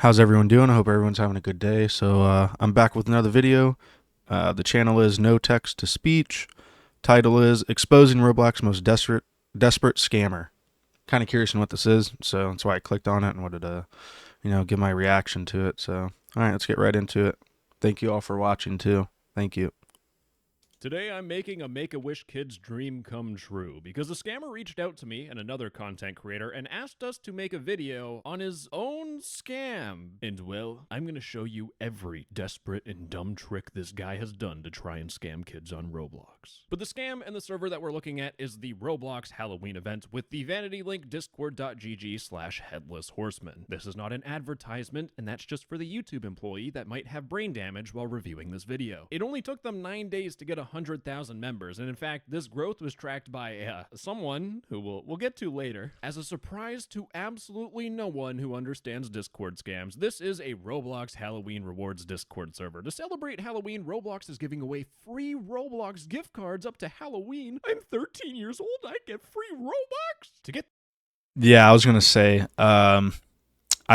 How's everyone doing? I hope everyone's having a good day. I'm back with another video. The channel is No Text to Speech. Title is Exposing Roblox's Most Desperate Scammer. Kind of curious on what this is, so that's why I clicked on it and wanted to, give my reaction to it. So, all right, let's get right into it. Thank you all for watching too. Thank you. Today I'm making a Make-A-Wish kid's dream come true because a scammer reached out to me and another content creator and asked us to make a video on his own scam. And well, I'm gonna show you every desperate and dumb trick this guy has done to try and scam kids on Roblox. But the scam and the server that we're looking at is the Roblox Halloween event with the vanity link discord.gg/headlesshorseman. This is not an advertisement, and that's just for the YouTube employee that might have brain damage while reviewing this video. It only took them 9 days to get 100,000 members, and in fact, this growth was tracked by someone who we'll get to later. As a surprise to absolutely no one who understands Discord scams, this is a Roblox Halloween rewards Discord server. To celebrate Halloween, Roblox is giving away free Roblox gift cards up to Halloween. I'm 13 years old, I get free Robux to get. Yeah, I was gonna say. I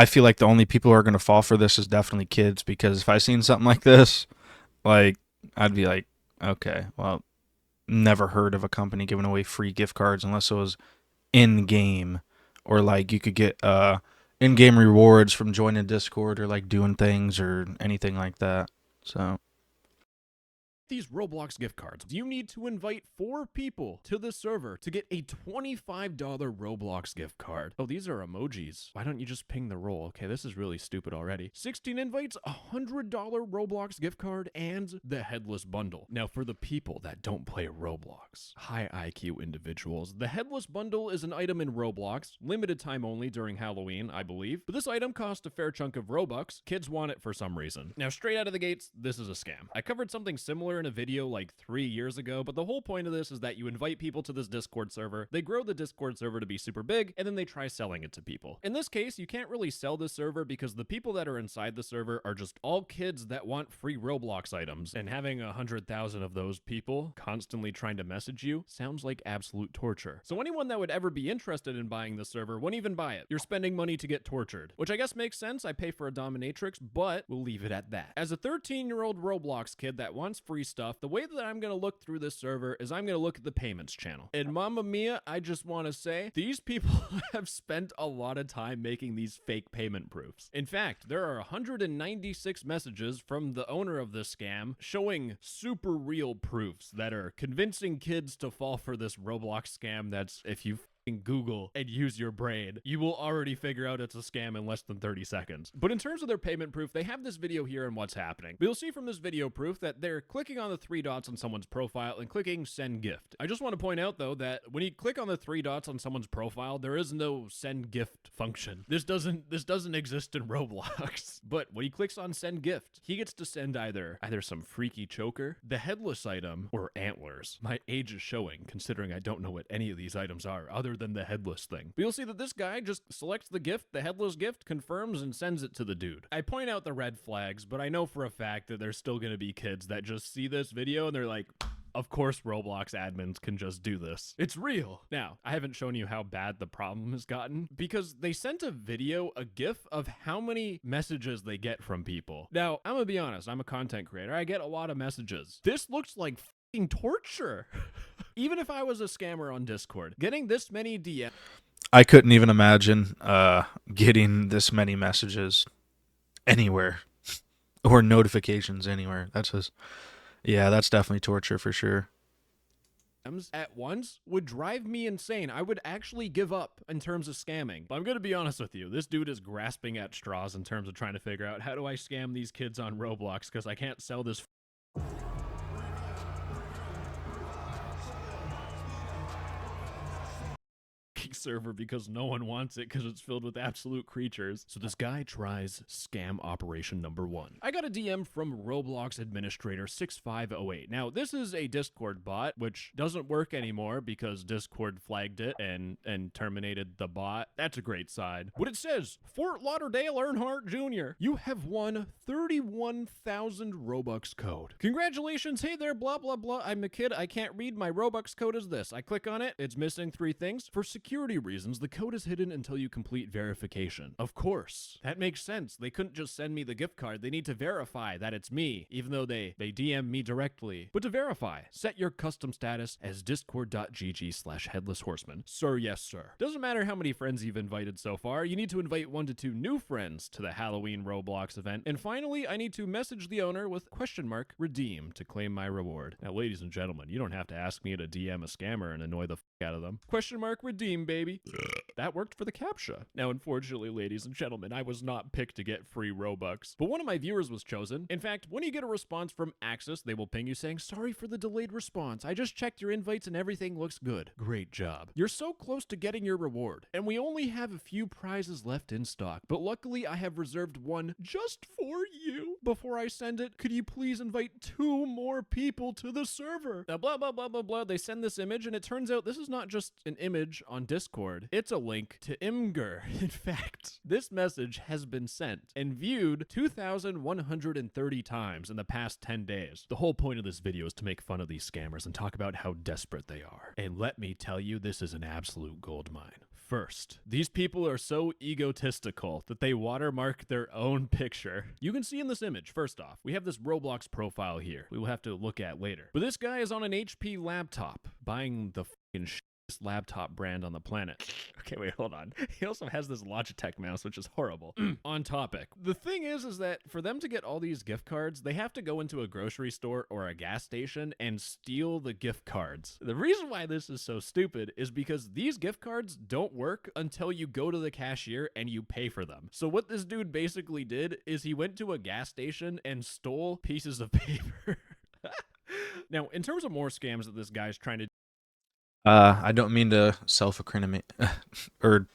feel like the only people who are gonna fall for this is definitely kids, because if I seen something like this, like I'd be like, okay, well, never heard of a company giving away free gift cards unless it was in game, or like you could get in game rewards from joining Discord or like doing things or anything like that. So These Roblox gift cards. You need to invite 4 people to the server to get a $25 Roblox gift card. Oh, these are emojis. Why don't you just ping the roll? Okay, this is really stupid already. 16 invites, $100 Roblox gift card, and the headless bundle. Now, for the people that don't play Roblox, high IQ individuals, the headless bundle is an item in Roblox, limited time only during Halloween, I believe. But this item costs a fair chunk of Robux. Kids want it for some reason. Now, straight out of the gates, this is a scam. I covered something similar in a video like 3 years ago, but the whole point of this is that you invite people to this Discord server, they grow the Discord server to be super big, and then they try selling it to people. In this case, you can't really sell this server because the people that are inside the server are just all kids that want free Roblox items, and having 100,000 of those people constantly trying to message you sounds like absolute torture. So anyone that would ever be interested in buying the server won't even buy it. You're spending money to get tortured, which I guess makes sense. I pay for a dominatrix, but we'll leave it at that. As a 13-year-old Roblox kid that wants free stuff, the way that I'm going to look through this server is I'm going to look at the payments channel. And Mamma Mia, I just want to say, these people have spent a lot of time making these fake payment proofs. In fact, there are 196 messages from the owner of this scam showing super real proofs that are convincing kids to fall for this Roblox scam. That's, if you Google and use your brain, you will already figure out it's a scam in less than 30 seconds. But in terms of their payment proof, they have this video here and what's happening. We'll see from this video proof that they're clicking on the 3 dots on someone's profile and clicking send gift. I just want to point out though that when you click on the 3 dots on someone's profile, there is no send gift function. This doesn't exist in Roblox. But when he clicks on send gift, he gets to send either some freaky choker, the headless item, or antlers. My age is showing, considering I don't know what any of these items are other than the headless thing. But you'll see that this guy just selects the gift, the headless gift, confirms, and sends it to the dude. I point out the red flags, but I know for a fact that there's still gonna be kids that just see this video and they're like, of course Roblox admins can just do this. It's real. Now, I haven't shown you how bad the problem has gotten because they sent a video, a GIF of how many messages they get from people. Now, I'm gonna be honest, I'm a content creator. I get a lot of messages. This looks like fucking torture. Even if I was a scammer on Discord, getting this many DMs. I couldn't even imagine getting this many messages anywhere or notifications anywhere. Yeah, that's definitely torture for sure. At once would drive me insane. I would actually give up in terms of scamming. But I'm gonna be honest with you, this dude is grasping at straws in terms of trying to figure out how do I scam these kids on Roblox because I can't sell this server because no one wants it because it's filled with absolute creatures. So this guy tries scam operation number 1. I got a DM from Roblox administrator 6508. Now, this is a Discord bot, which doesn't work anymore because Discord flagged it and terminated the bot. That's a great side. What it says, Fort Lauderdale Earnhardt Jr., you have won 31,000 Robux code. Congratulations. Hey there, blah, blah, blah. I'm a kid. I can't read. My Robux code is this. I click on it. It's missing 3 things. For security security reasons, the code is hidden until you complete verification. Of course, that makes sense. They couldn't just send me the gift card. They need to verify that it's me, even though they DM me directly. But to verify, set your custom status as discord.gg/headlesshorseman. Sir, yes, sir. Doesn't matter how many friends you've invited so far, you need to invite 1 to 2 new friends to the Halloween Roblox event. And finally, I need to message the owner with $redeem to claim my reward. Now, ladies and gentlemen, you don't have to ask me to DM a scammer and annoy the out of them. Redeem, baby. That worked for the CAPTCHA. Now, unfortunately, ladies and gentlemen, I was not picked to get free Robux, but one of my viewers was chosen. In fact, when you get a response from Axis, they will ping you saying, sorry for the delayed response. I just checked your invites and everything looks good. Great job. You're so close to getting your reward, and we only have a few prizes left in stock, but luckily I have reserved one just for you. Before I send it, could you please invite 2 more people to the server? Now, blah, blah, blah, blah, blah. They send this image, and it turns out this is not just an image on Discord. It's a link to Imgur. In fact, this message has been sent and viewed 2,130 times in the past 10 days. The whole point of this video is to make fun of these scammers and talk about how desperate they are. And let me tell you, this is an absolute goldmine. First, these people are so egotistical that they watermark their own picture. You can see in this image, first off, we have this Roblox profile here we will have to look at later. But this guy is on an HP laptop, buying the fucking laptop brand on the planet. Okay, wait, hold on. He also has this Logitech mouse, which is horrible. On topic. The thing is that for them to get all these gift cards, they have to go into a grocery store or a gas station and steal the gift cards. The reason why this is so stupid is because these gift cards don't work until you go to the cashier and you pay for them. So what this dude basically did is he went to a gas station and stole pieces of paper. Now, in terms of more scams that this guy's trying to I don't mean to self-incriminate or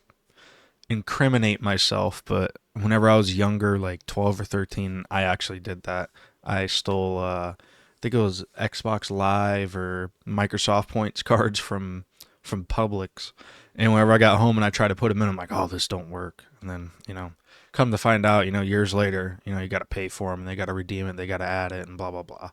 incriminate myself, but whenever I was younger, like 12 or 13, I actually did that. I stole, I think it was Xbox Live or Microsoft Points cards from Publix. And whenever I got home and I tried to put them in, I'm like, oh, this don't work. And then, come to find out, years later, you got to pay for them and they got to redeem it, they got to add it and blah, blah, blah.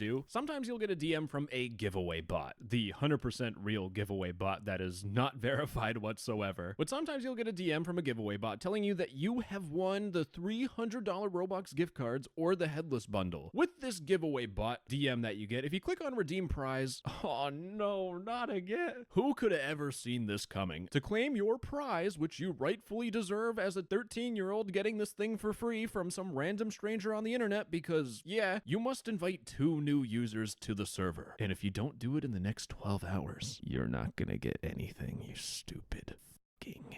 do. Sometimes you'll get a DM from a giveaway bot, the 100% real giveaway bot that is not verified whatsoever. But sometimes you'll get a DM from a giveaway bot telling you that you have won the $300 Robux gift cards or the headless bundle. With this giveaway bot DM that you get, if you click on redeem prize, oh no, not again. Who could have ever seen this coming? To claim your prize, which you rightfully deserve as a 13-year-old getting this thing for free from some random stranger on the internet, because yeah, you must invite 2 new users to the server. And if you don't do it in the next 12 hours, you're not gonna get anything, you stupid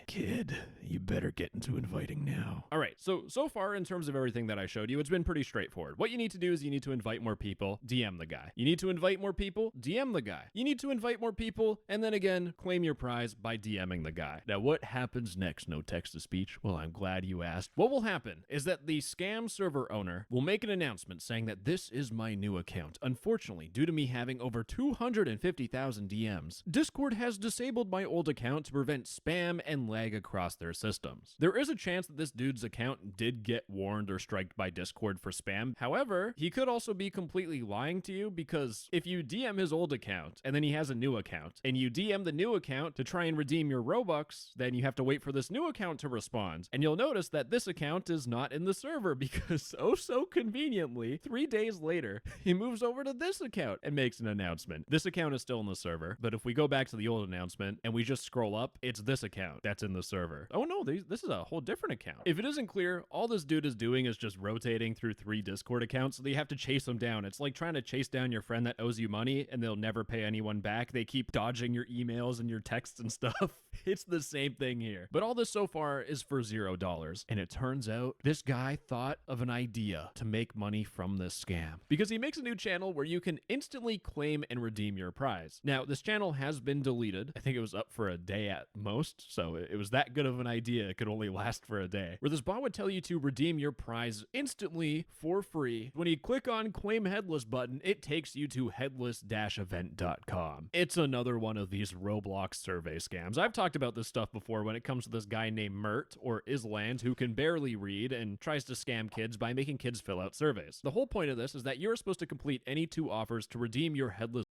kid. You better get into inviting now. All right, so far in terms of everything that I showed you, it's been pretty straightforward. What you need to do is you need to invite more people, DM the guy. You need to invite more people, DM the guy. You need to invite more people, and then again, claim your prize by DMing the guy. Now, what happens next? No text-to-speech? Well, I'm glad you asked. What will happen is that the scam server owner will make an announcement saying that this is my new account. Unfortunately, due to me having over 250,000 DMs, Discord has disabled my old account to prevent spam and lag across their systems. There is a chance that this dude's account did get warned or striked by Discord for spam. However, he could also be completely lying to you, because if you DM his old account and then he has a new account and you DM the new account to try and redeem your Robux, then you have to wait for this new account to respond. And you'll notice that this account is not in the server because oh so conveniently, 3 days later, he moves over to this account and makes an announcement. This account is still in the server, but if we go back to the old announcement and we just scroll up, it's this account that's in the server. Oh no, this is a whole different account. If it isn't clear, all this dude is doing is just rotating through 3 Discord accounts, so you have to chase them down. It's like trying to chase down your friend that owes you money and they'll never pay anyone back. They keep dodging your emails and your texts and stuff. It's the same thing here. But all this so far is for $0. And it turns out this guy thought of an idea to make money from this scam, because he makes a new channel where you can instantly claim and redeem your prize. Now, this channel has been deleted. I think it was up for a day at most, so it was that good of an idea. It could only last for a day. Where this bot would tell you to redeem your prize instantly for free. When you click on claim headless button, it takes you to headless-event.com. It's another one of these Roblox survey scams. I've talked about this stuff before when it comes to this guy named Mert, or Island, who can barely read and tries to scam kids by making kids fill out surveys. The whole point of this is that you're supposed to complete any 2 offers to redeem your headless.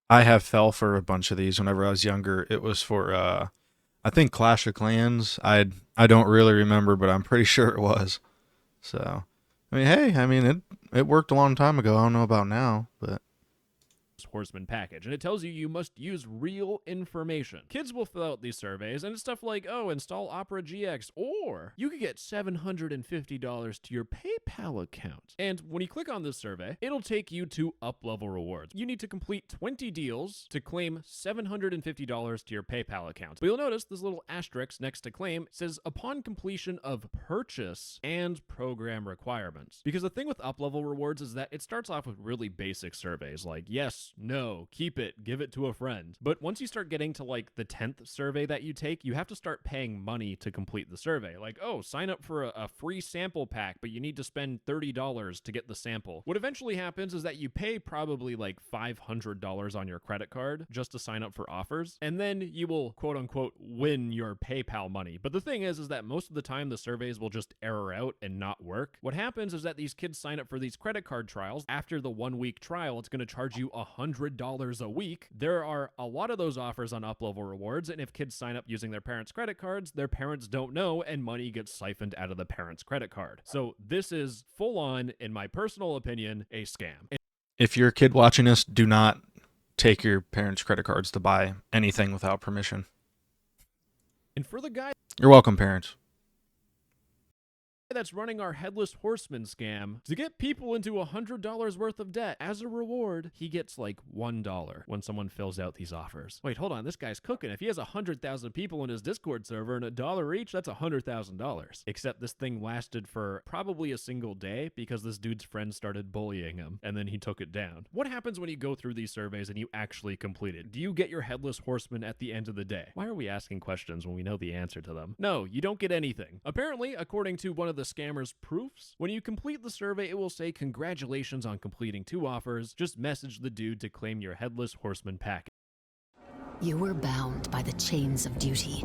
I have fell for a bunch of these whenever I was younger. It was for I think Clash of Clans. I don't really remember, but I'm pretty sure it was. So, I mean, hey, I mean it worked a long time ago. I don't know about now, but Horseman package, and it tells you must use real information. Kids will fill out these surveys, and it's stuff like, oh, install Opera GX, or you could get $750 to your PayPal account. And when you click on this survey, it'll take you to up-level rewards. You need to complete 20 deals to claim $750 to your PayPal account. But you'll notice this little asterisk next to claim says upon completion of purchase and program requirements. Because the thing with up-level rewards is that it starts off with really basic surveys like yes, no, keep it, give it to a friend. But once you start getting to like the 10th survey that you take, you have to start paying money to complete the survey. Like, oh, sign up for a free sample pack, but you need to spend $30 to get the sample. What eventually happens is that you pay probably like $500 on your credit card just to sign up for offers, and then you will quote unquote win your PayPal money. But the thing is that most of the time the surveys will just error out and not work. What happens is that these kids sign up for these credit card trials. After the 1 week trial, it's going to charge you $100 a week. There are a lot of those offers on up-level rewards, and if kids sign up using their parents' credit cards, their parents don't know, and money gets siphoned out of the parents' credit card. So this is full-on, in my personal opinion, a scam. if you're a kid watching this, do not take your parents' credit cards to buy anything without permission. And for the guy You're welcome, parents. that's running our Headless Horseman scam, to get people into $100 worth of debt, as a reward, he gets like $1 when someone fills out these offers. Wait, hold on, this guy's cooking. If he has 100,000 people in his Discord server and $1 each, that's $100,000. Except this thing lasted for probably a single day because this dude's friends started bullying him, and then he took it down. What happens when you go through these surveys and you actually complete it? Do you get your Headless Horseman at the end of the day? Why are we asking questions when we know the answer to them? No, you don't get anything. Apparently, according to one of the scammer's proofs, when you complete the survey, it will say congratulations on completing 2 offers. Just message the dude to claim your Headless Horseman package. You were bound by the chains of duty.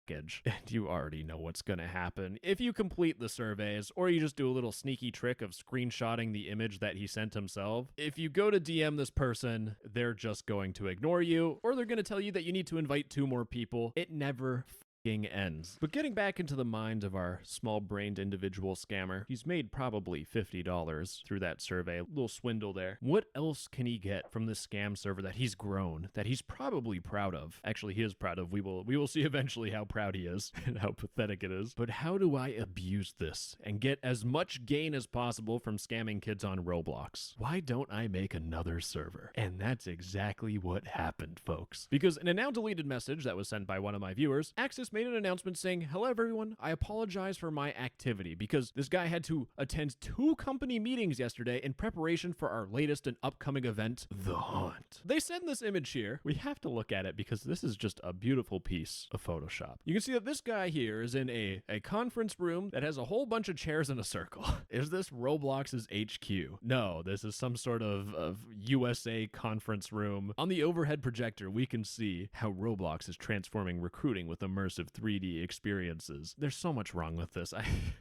And you already know what's gonna happen. If you complete the surveys, or you just do a little sneaky trick of screenshotting the image that he sent himself, if you go to DM this person, they're just going to ignore you, or they're gonna tell you that you need to invite 2 more people. It never ends. But getting back into the mind of our small-brained individual scammer, he's made probably $50 through that survey. A little swindle there. What else can he get from this scam server that he's grown, that he's probably proud of? Actually, he is proud of. We will see eventually how proud he is and how pathetic it is. But how do I abuse this and get as much gain as possible from scamming kids on Roblox? Why don't I make another server? And that's exactly what happened, folks. Because in a now deleted message that was sent by one of my viewers, Axis made an announcement saying, hello everyone, I apologize for my activity, because this guy had to attend 2 company meetings yesterday in preparation for our latest and upcoming event, The Haunt. They send this image here. We have to look at it because this is just a beautiful piece of Photoshop. You can see that this guy here is in a conference room that has a whole bunch of chairs in a circle. Is this Roblox's HQ? No, this is some sort of USA conference room. On the overhead projector, we can see how Roblox is transforming recruiting with immersive 3D experiences. There's so much wrong with this.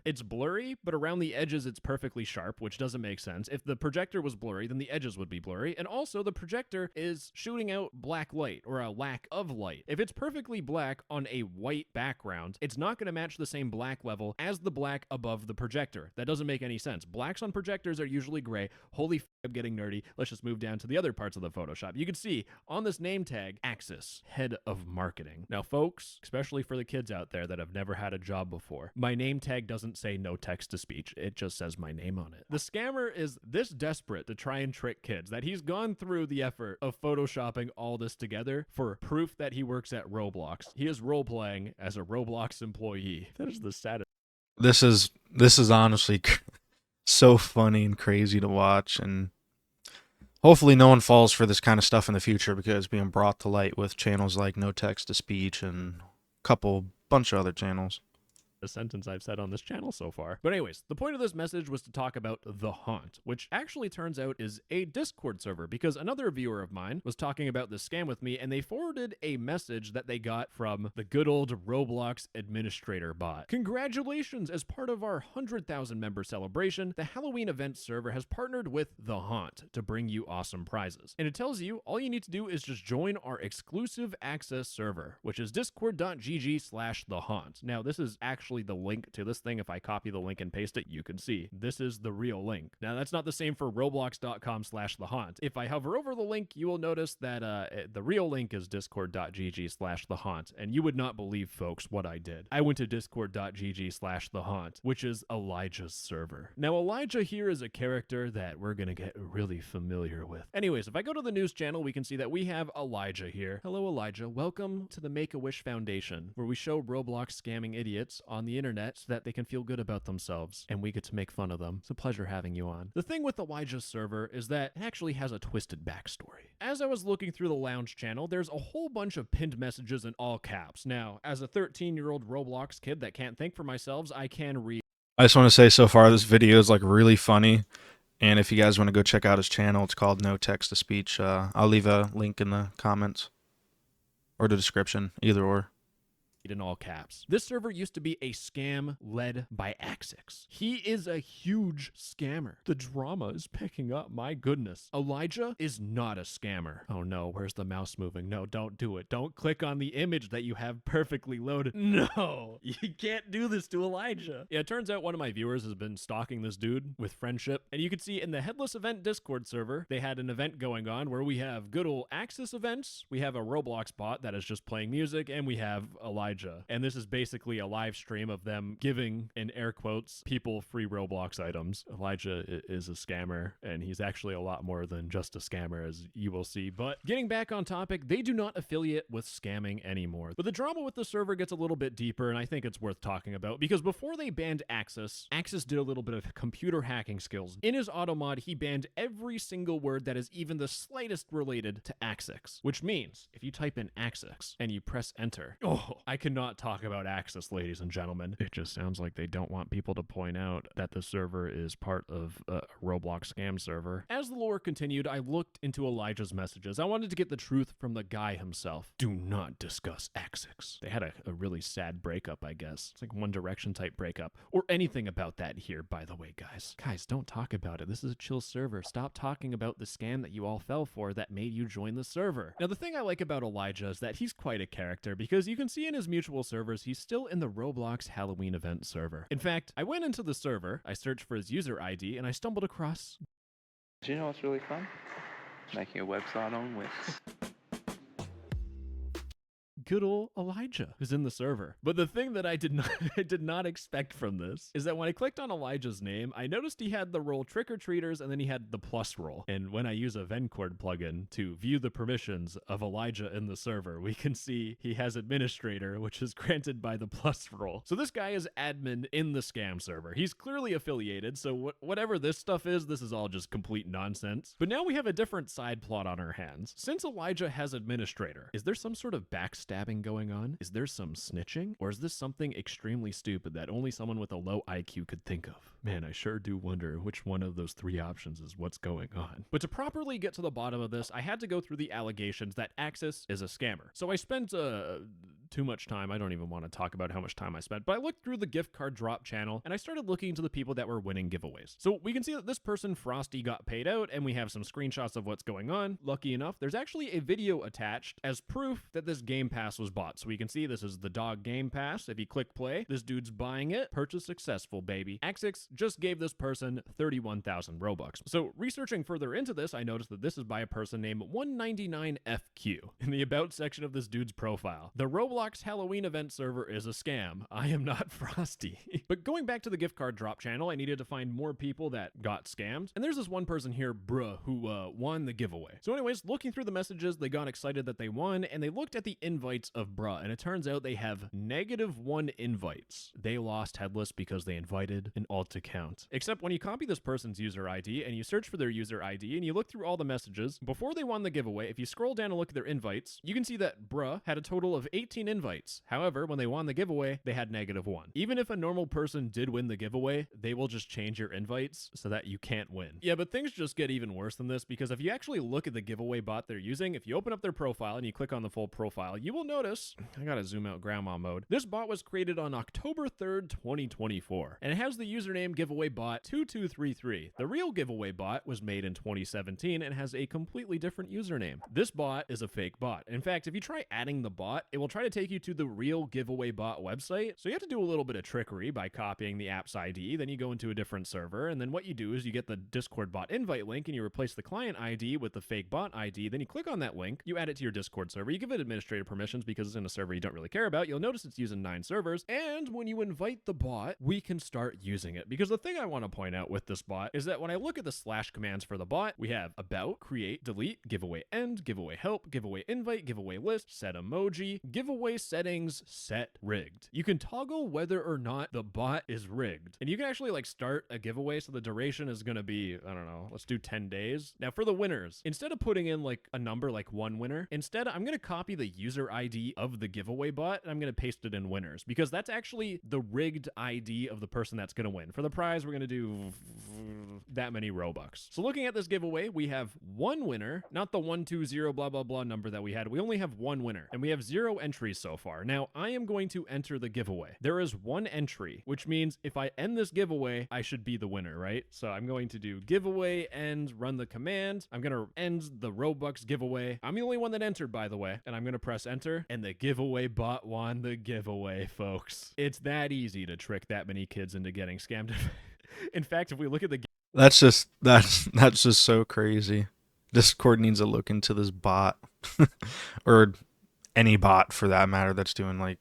It's blurry, but around the edges it's perfectly sharp, which doesn't make sense. If the projector was blurry, then the edges would be blurry, and also the projector is shooting out black light, or a lack of light. If it's perfectly black on a white background, it's not going to match the same black level as the black above the projector. That doesn't make any sense. Blacks on projectors are usually gray. Holy f***, I'm getting nerdy. Let's just move down to the other parts of the Photoshop. You can see on this name tag, Axis, head of marketing. Now, folks, especially for the kids out there that have never had a job before, my name tag doesn't say no text to speech. It just says my name on it. The scammer is this desperate to try and trick kids that he's gone through the effort of photoshopping all this together for proof that he works at Roblox. He is role-playing as a Roblox employee. That is the saddest. This is honestly so funny and crazy to watch, and hopefully no one falls for this kind of stuff in the future, because it's being brought to light with channels like No Text to Speech and a bunch of other channels. a sentence I've said on this channel so far. But anyways, the point of this message was to talk about The Haunt, which actually turns out is a Discord server, because another viewer of mine was talking about this scam with me, and they forwarded a message that they got from the good old Roblox administrator bot. Congratulations! As part of our 100,000 member celebration, the Halloween event server has partnered with The Haunt to bring you awesome prizes. And it tells you all you need to do is just join our exclusive access server, which is discord.gg/thehaunt. Now, this is actually the link to this thing. If I copy the link and paste it, you can see this is the real link. Now, that's not the same for roblox.com/thehaunt. If I hover over the link, you will notice that the real link is discord.gg/thehaunt. And you would not believe, folks, what I did. I went to discord.gg/thehaunt, which is Elijah's server. Now, Elijah here is a character that we're gonna get really familiar with. Anyways, if I go to the news channel, we can see that we have Elijah here. Hello, Elijah. Welcome to the Make-A-Wish Foundation, where we show Roblox scamming idiots on the internet so that they can feel good about themselves, and we get to make fun of them. It's a pleasure having you on. The thing with Elijah's server is that it actually has a twisted backstory. As I was looking through the lounge channel, there's a whole bunch of pinned messages in all caps. Now, as a 13-year-old Roblox kid that can't think for myself, I can read. I just want to say so far this video is like really funny, and if you guys want to go check out his channel, it's called No Text to Speech. I'll leave a link in the comments or the description, either or. In all caps. This server used to be a scam led by Axix. He is a huge scammer. The drama is picking up, my goodness. Elijah is not a scammer. Oh no, where's the mouse moving? No, don't do it. Don't click on the image that you have perfectly loaded. No, you can't do this to Elijah. Yeah, it turns out one of my viewers has been stalking this dude with friendship. And you can see in the Headless Event Discord server, they had an event going on where we have good old Axis events, we have a Roblox bot that is just playing music, and we have Elijah. And this is basically a live stream of them giving, in air quotes, people free Roblox items. Elijah is a scammer, and he's actually a lot more than just a scammer, as you will see. But getting back on topic, they do not affiliate with scamming anymore. But the drama with the server gets a little bit deeper, and I think it's worth talking about, because before they banned Axis did a little bit of computer hacking skills. In his auto mod, he banned every single word that is even the slightest related to Axis, which means if you type in Axis and you press enter, I cannot talk about Axis, ladies and gentlemen. It just sounds like they don't want people to point out that the server is part of a Roblox scam server. As the lore continued, I looked into Elijah's messages. I wanted to get the truth from the guy himself. Do not discuss Axis. They had a really sad breakup, I guess. It's like One Direction type breakup, or anything about that here, by the way, guys. Guys, don't talk about it. This is a chill server. Stop talking about the scam that you all fell for that made you join the server. Now, the thing I like about Elijah is that he's quite a character, because you can see in his mutual servers, he's still in the Roblox Halloween event server. In fact, I went into the server, I searched for his user ID, and I stumbled across... Do you know what's really fun? Making a website on Wix. Good old Elijah is in the server. But the thing that I did not expect from this is that when I clicked on Elijah's name, I noticed he had the role trick-or-treaters, and then he had the plus role. And when I use a Vencord plugin to view the permissions of Elijah in the server, we can see he has administrator, which is granted by the plus role. So this guy is admin in the scam server. He's clearly affiliated, so whatever this stuff is, this is all just complete nonsense. But now we have a different side plot on our hands. Since Elijah has administrator, is there some sort of backstabbing going on? Is there some snitching? Or is this something extremely stupid that only someone with a low IQ could think of? Man, I sure do wonder which one of those three options is what's going on. But to properly get to the bottom of this, I had to go through the allegations that Axis is a scammer. So I spent too much time. I don't even want to talk about how much time I spent, but I looked through the gift card drop channel and I started looking into the people that were winning giveaways. So we can see that this person, Frosty, got paid out, and we have some screenshots of what's going on. Lucky enough, there's actually a video attached as proof that this Game Pass was bought. So we can see this is the dog Game Pass. If you click play, this dude's buying it. Purchase successful, baby. Axix just gave this person 31,000 Robux. So researching further into this, I noticed that this is by a person named 199FQ. In the about section of this dude's profile, the Roblox Halloween event server is a scam. I am not Frosty. But going back to the gift card drop channel, I needed to find more people that got scammed. And there's this one person here, bruh, who won the giveaway. So anyways, looking through the messages, they got excited that they won, and they looked at the invites of bruh, and it turns out they have -1 invites. They lost Headless because they invited an alt account. Except when you copy this person's user ID and you search for their user ID and you look through all the messages, before they won the giveaway, if you scroll down and look at their invites, you can see that bruh had a total of 18 invites. However, when they won the giveaway, they had -1. Even if a normal person did win the giveaway, they will just change your invites so that you can't win. Yeah, but things just get even worse than this, because if you actually look at the giveaway bot they're using, if you open up their profile and you click on the full profile, you will notice, I gotta zoom out grandma mode, this bot was created on October 3rd, 2024, and it has the username giveaway bot 2233. The real giveaway bot was made in 2017 and has a completely different username. This bot is a fake bot. In fact, if you try adding the bot, it will try to take you to the real giveaway bot website. So you have to do a little bit of trickery by copying the app's ID, then you go into a different server, and then what you do is you get the Discord bot invite link and you replace the client ID with the fake bot ID, then you click on that link, you add it to your Discord server, you give it administrative permissions because it's in a server you don't really care about. You'll notice it's using 9 servers, and when you invite the bot, we can start using it. Because the thing I want to point out with this bot is that when I look at the slash commands for the bot, we have about, create, delete, giveaway end, giveaway help, giveaway invite, giveaway list, set emoji, giveaway settings, set rigged. You can toggle whether or not the bot is rigged. And you can actually like start a giveaway, so the duration is going to be, I don't know, let's do 10 days. Now for the winners, instead of putting in like a number like 1 winner, instead I'm going to copy the user ID of the giveaway bot and I'm going to paste it in winners, because that's actually the rigged ID of the person that's going to win. For the prize, we're going to do that many Robux. So looking at this giveaway, we have 1 winner, not the 120 blah blah blah number that we had. We only have 1 winner and we have 0 entries so far. Now I am going to enter the giveaway. There is 1 entry, which means if I end this giveaway, I should be the winner, right? So I'm going to do giveaway end, run the command. I'm going to end the Robux giveaway. I'm the only one that entered, by the way, and I'm going to press enter, and the giveaway bot won the giveaway, folks. It's that easy to trick that many kids into getting scammed. In fact, if we look at the That's just so crazy. Discord needs to look into this bot, or any bot for that matter that's doing like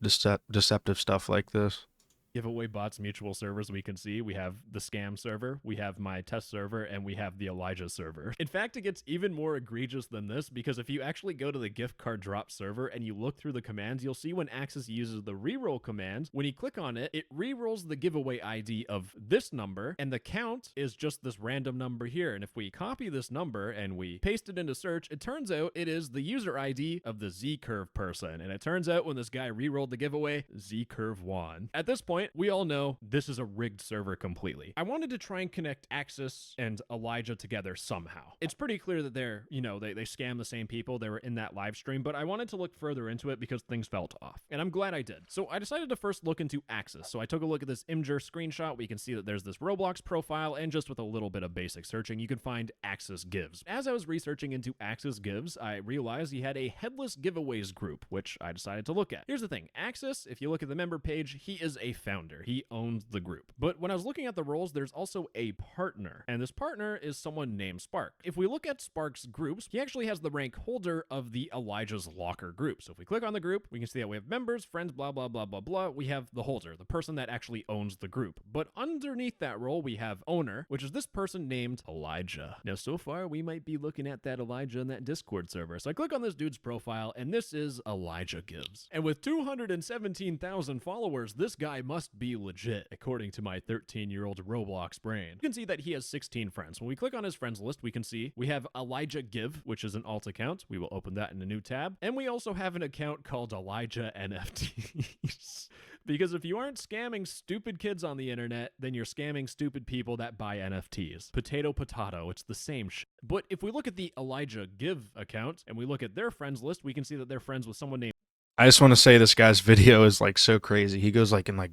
deceptive stuff like this. giveaway bots mutual servers, we can see we have the scam server, we have my test server, and we have the Elijah server. In fact, it gets even more egregious than this, because if you actually go to the gift card drop server and you look through the commands, you'll see when Axis uses the reroll command, when you click on it, it rerolls the giveaway ID of this number, and the count is just this random number here. And if we copy this number and we paste it into search, it turns out it is the user ID of the Z-Curve person. And it turns out when this guy rerolled the giveaway, Z-Curve won. At this point, we all know this is a rigged server completely. I wanted to try and connect Axis and Elijah together somehow. It's pretty clear that they're, you know, they scam the same people. They were in that live stream, but I wanted to look further into it because things felt off. And I'm glad I did. So I decided to first look into Axis. So I took a look at this Imgur screenshot. We can see that there's this Roblox profile, and just with a little bit of basic searching, you can find Axis Gives. As I was researching into Axis Gives, I realized he had a headless giveaways group, which I decided to look at. Here's the thing. Axis, if you look at the member page, he is a founder. He owns the group. But when I was looking at the roles, there's also a partner, and this partner is someone named Spark. If we look at Spark's groups, he actually has the rank holder of the Elijah's Locker group. So if we click on the group, we can see that we have members, friends, blah, blah, blah, blah, blah. We have the holder, the person that actually owns the group. But underneath that role, we have owner, which is this person named Elijah. Now, so far, we might be looking at that Elijah in that Discord server. So I click on this dude's profile, and this is Elijah Gives. And with 217,000 followers, this guy must be legit, according to my 13-year-old Roblox brain. You can see that he has 16 friends. When we click on his friends list, we can see we have Elijah Give, which is an alt account. We will open that in a new tab. And we also have an account called Elijah NFTs. Because if you aren't scamming stupid kids on the internet, then you're scamming stupid people that buy NFTs. Potato, potato, it's the same shit. But if we look at the Elijah Give account and we look at their friends list, we can see that they're friends with someone named... I just want to say this guy's video is like so crazy. He goes like in like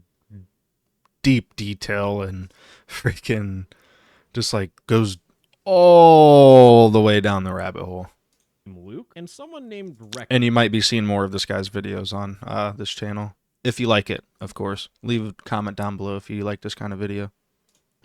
deep detail and freaking just like goes all the way down the rabbit hole. Luke and someone named Rex. And you might be seeing more of this guy's videos on this channel. If you like it, of course. Leave a comment down below if you like this kind of video.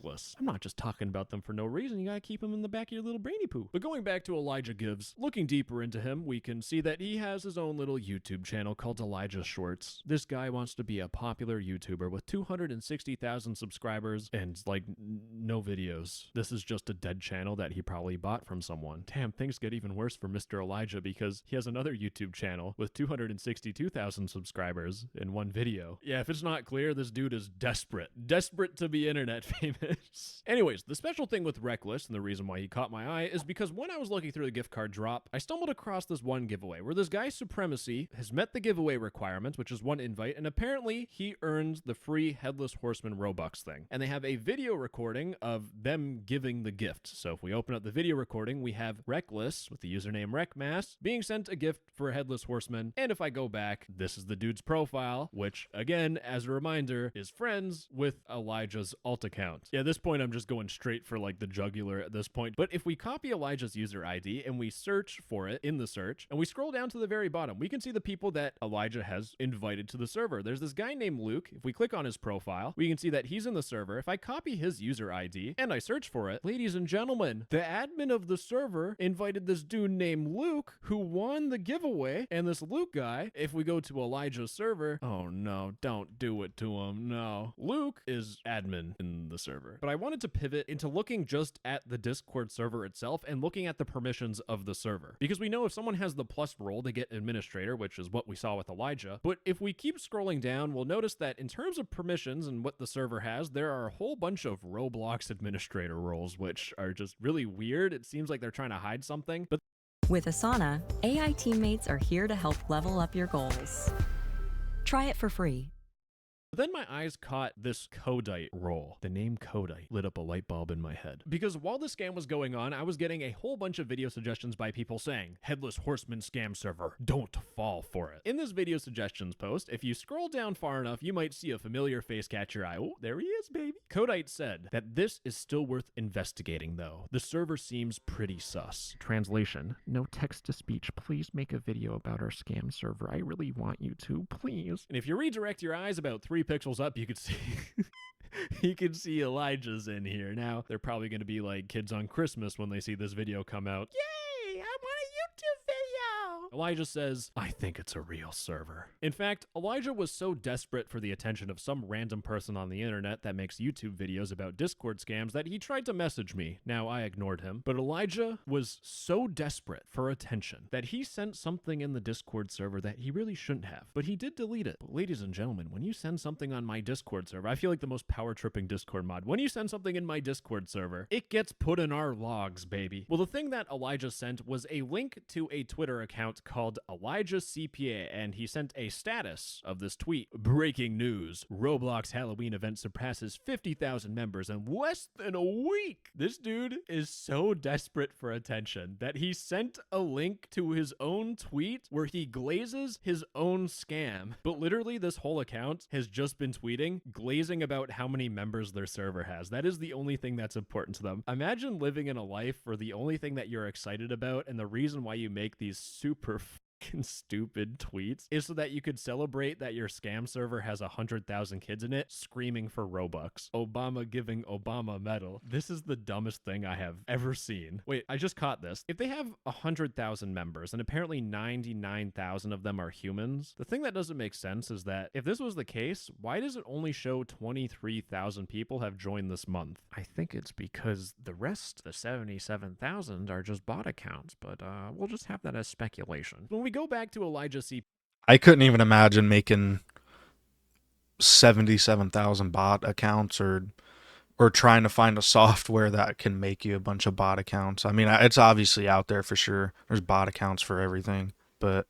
I'm not just talking about them for no reason. You gotta keep them in the back of your little brainy poo. But going back to Elijah Gives, looking deeper into him, we can see that he has his own little YouTube channel called Elijah Shorts. This guy wants to be a popular YouTuber with 260,000 subscribers and like no videos. This is just a dead channel that he probably bought from someone. Damn, things get even worse for Mr. Elijah because he has another YouTube channel with 262,000 subscribers in one video. Yeah, if it's not clear, this dude is desperate. Desperate to be internet famous. this. Anyways, the special thing with Reckless, and the reason why he caught my eye, is because when I was looking through the gift card drop, I stumbled across this one giveaway where this guy Supremacy has met the giveaway requirements, which is one invite, and apparently he earns the free Headless Horseman Robux thing. And they have a video recording of them giving the gift. So if we open up the video recording, we have Reckless with the username RecMass being sent a gift for a Headless Horseman. And if I go back, this is the dude's profile, which again, as a reminder, is friends with Elijah's alt account. Yeah, at this point, I'm just going straight for like the jugular at this point. But if we copy Elijah's user ID and we search for it in the search, and we scroll down to the very bottom, we can see the people that Elijah has invited to the server. There's this guy named Luke. If we click on his profile, we can see that he's in the server. If I copy his user ID and I search for it, ladies and gentlemen, the admin of the server invited this dude named Luke who won the giveaway. And this Luke guy, if we go to Elijah's server, oh no, don't do it to him. No. Luke is admin in the server. But I wanted to pivot into looking just at the Discord server itself and looking at the permissions of the server. Because we know if someone has the plus role, they get administrator, which is what we saw with Elijah. But if we keep scrolling down, we'll notice that in terms of permissions and what the server has, there are a whole bunch of Roblox administrator roles, which are just really weird. It seems like they're trying to hide something. But with Asana, AI teammates are here to help level up your goals. Try it for free. then my eyes caught this Codite role. The name Codite lit up a light bulb in my head. Because while the scam was going on, I was getting a whole bunch of video suggestions by people saying, Headless Horseman scam server, don't fall for it. In this video suggestions post, if you scroll down far enough, you might see a familiar face catch your eye. Oh, there he is, baby. Codite said that this is still worth investigating though. The server seems pretty sus. Translation, no text-to-speech. Please make a video about our scam server. I really want you to, please. And if you redirect your eyes about 3 pixels up, you could see you can see Elijah's in here. Now, they're probably going to be like kids on Christmas when they see this video come out. Yay! I want a YouTube video! Elijah says, I think it's a real server. In fact, Elijah was so desperate for the attention of some random person on the internet that makes YouTube videos about Discord scams that he tried to message me. Now, I ignored him, but Elijah was so desperate for attention that he sent something in the Discord server that he really shouldn't have, but he did delete it. But ladies and gentlemen, when you send something on my Discord server, I feel like the most power-tripping Discord mod. When you send something in my Discord server, it gets put in our logs, baby. Well, the thing that Elijah sent was a link to a Twitter account called Elijah CPA, and he sent a status of this tweet. Breaking news. Roblox Halloween event surpasses 50,000 members in less than a week. This dude is so desperate for attention that he sent a link to his own tweet where he glazes his own scam. But literally this whole account has just been tweeting, glazing about how many members their server has. That is the only thing that's important to them. Imagine living in a life where the only thing that you're excited about and the reason why you make these super stupid tweets is so that you could celebrate that your scam server has 100,000 kids in it screaming for Robux. Obama giving Obama medal. This is the dumbest thing I have ever seen. Wait, I just caught this. If they have 100,000 members and apparently 99,000 of them are humans, the thing that doesn't make sense is that if this was the case, why does it only show 23,000 people have joined this month? I think it's because the rest, the 77,000, are just bot accounts, but we'll just have that as speculation. When we go back to Elijah C. I couldn't even imagine making 77,000 bot accounts or trying to find a software that can make you a bunch of bot accounts. I mean, it's obviously out there for sure. There's bot accounts for everything, but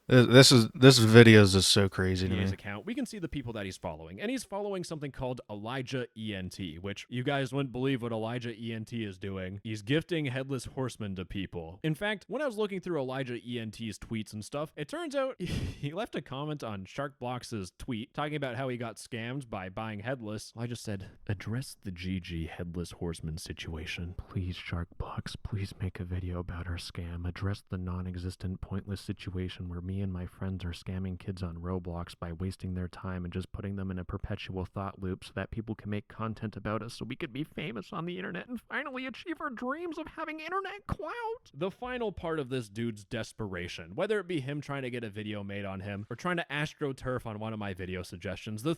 this video is just so crazy to me. His account, we can see the people that he's following, and he's following something called Elijah ENT, which you guys wouldn't believe what Elijah ENT is doing. He's gifting Headless Horsemen to people. In fact, when I was looking through Elijah ENT's tweets and stuff, it turns out he left a comment on Sharkblox's tweet talking about how he got scammed by buying Headless. Elijah said, address the GG Headless Horseman situation. Please, Sharkblox, please make a video about our scam. Address the non-existent, pointless situation where me and my friends are scamming kids on Roblox by wasting their time and just putting them in a perpetual thought loop so that people can make content about us so we could be famous on the internet and finally achieve our dreams of having internet clout. The final part of this dude's desperation, whether it be him trying to get a video made on him or trying to astroturf on one of my video suggestions, the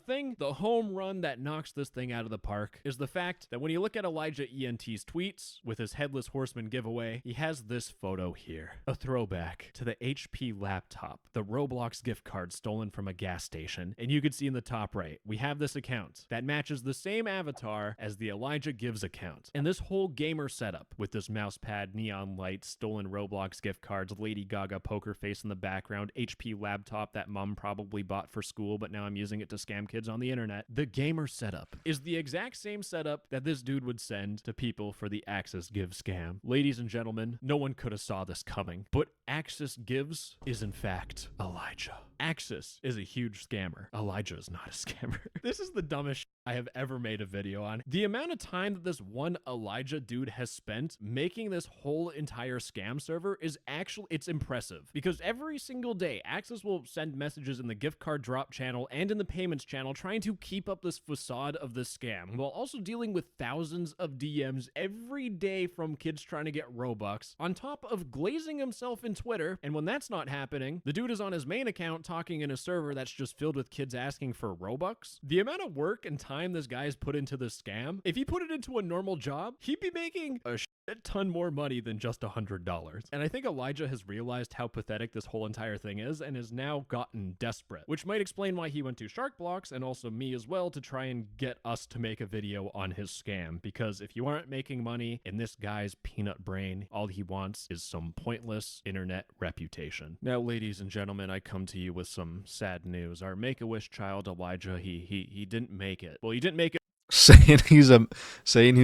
home run that knocks this thing out of the park is the fact that when you look at Elijah ENT's tweets with his Headless Horseman giveaway, he has this photo here, a throwback to the HP laptop top, the Roblox gift card stolen from a gas station. And you can see in the top right, we have this account that matches the same avatar as the Elijah Gives account. And this whole gamer setup with this mouse pad, neon lights, stolen Roblox gift cards, Lady Gaga poker face in the background, HP laptop that mom probably bought for school, but now I'm using it to scam kids on the internet. The gamer setup is the exact same setup that this dude would send to people for the Axis Give scam. Ladies and gentlemen, no one could have saw this coming, but Axis Gives is in fact Elijah. Axis is a huge scammer. Elijah is not a scammer. This is the dumbest shit I have ever made a video on. The amount of time that this one Elijah dude has spent making this whole entire scam server is actually, it's impressive. Because every single day, Axis will send messages in the gift card drop channel and in the payments channel trying to keep up this facade of this scam, while also dealing with thousands of DMs every day from kids trying to get Robux, on top of glazing himself in Twitter. And when that's not happening, the dude is on his main account talking in a server that's just filled with kids asking for Robux. The amount of work and time this guy has put into this scam, if he put it into a normal job, he'd be making a shit ton more money than just $100. And I think Elijah has realized how pathetic this whole entire thing is and has now gotten desperate, which might explain why he went to Shark Blocks and also me as well to try and get us to make a video on his scam. Because if you aren't making money in this guy's peanut brain, all he wants is some pointless internet reputation. Now, ladies and gentlemen, I come to you with some sad news. Our Make-A-Wish child Elijah, he didn't make it. Well, he didn't make it. Saying he's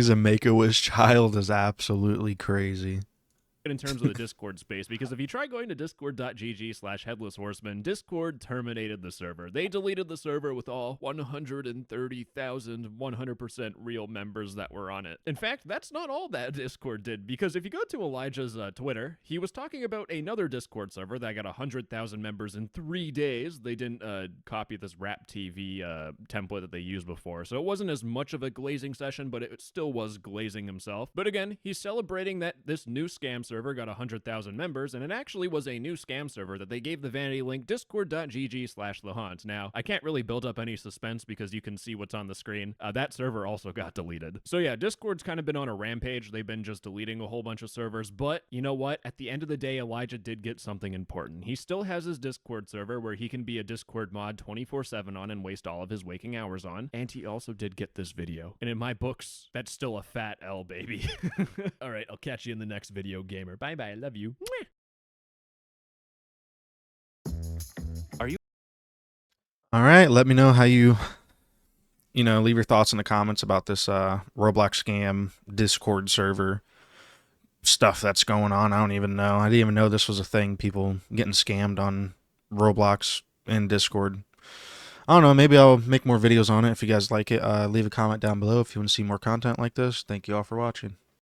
a Make-A-Wish child is absolutely crazy. In terms of the Discord space, because if you try going to discord.gg/headlesshorseman, Discord terminated the server. They deleted the server with all 130,000 100% real members that were on it. In fact, that's not all that Discord did, because if you go to Elijah's Twitter, he was talking about another Discord server that got 100,000 members in 3 days. They didn't copy this Rap TV template that they used before, so it wasn't as much of a glazing session, but it still was glazing himself. But again, he's celebrating that this new scam server got 100,000 members, and it actually was a new scam server that they gave the vanity link discord.gg/thehaunt. Now, I can't really build up any suspense because you can see what's on the screen. That server also got deleted. So yeah, Discord's kind of been on a rampage. They've been just deleting a whole bunch of servers, but you know what? At the end of the day, Elijah did get something important. He still has his Discord server where he can be a Discord mod 24/7 on and waste all of his waking hours on, and he also did get this video. And in my books, that's still a fat L, baby. All right, I'll catch you in the next video, gamer. Bye-bye, I love you. All right, let me know how you leave your thoughts in the comments about this Roblox scam Discord server stuff that's going on. I don't even know. I didn't even know this was a thing, people getting scammed on Roblox and Discord. I don't know, maybe I'll make more videos on it if you guys like it. Leave a comment down below if you want to see more content like this. Thank you all for watching.